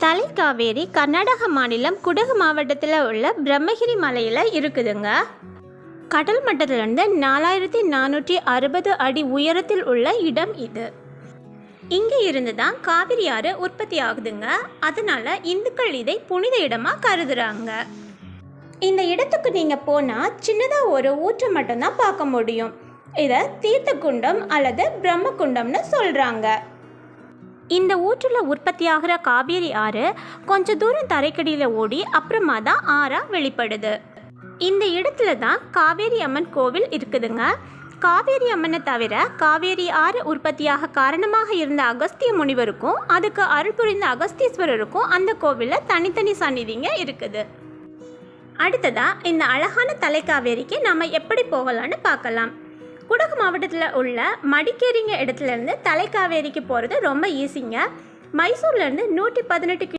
தலைக்காவேரி கர்நாடக மாநிலம் குடகு மாவட்டத்தில் உள்ள பிரம்மகிரி மலையில் இருக்குதுங்க. கடல் மட்டத்திலிருந்து 4460 அடி உயரத்தில் உள்ள இடம் இது. இங்கே இருந்து தான் காவிரி ஆறு உற்பத்தி ஆகுதுங்க. அதனால இந்துக்கள் இதை புனித இடமாக கருதுறாங்க. இந்த இடத்துக்கு நீங்கள் போனால் சின்னதாக ஒரு ஊற்றை மட்டும்தான் பார்க்க முடியும். இதை தீர்த்த குண்டம் அல்லது பிரம்ம குண்டம்னு சொல்கிறாங்க. இந்த ஊற்றில் உற்பத்தி ஆகிற காவேரி ஆறு கொஞ்சம் தூரம் தரைக்கடியில் ஓடி அப்புறமா தான் ஆறாக வெளிப்படுது. இந்த இடத்துல தான் காவேரி அம்மன் கோவில் இருக்குதுங்க. காவேரி அம்மனை தவிர காவேரி ஆறு உற்பத்தியாக காரணமாக இருந்த அகஸ்திய முனிவருக்கும் அதுக்கு அருள் புரிந்த அகஸ்தீஸ்வரருக்கும் அந்த கோவிலில் தனித்தனி சந்நிதிங்க இருக்குது. அடுத்ததாக இந்த அழகான தலைக்காவேரிக்கு நம்ம எப்படி போகலான்னு பார்க்கலாம். குடகு மாவட்டத்தில் உள்ள மடிக்கேரிங்க இடத்துலேருந்து தலைக்காவேரிக்கு போகிறது ரொம்ப ஈஸிங்க. மைசூர்லேருந்து 118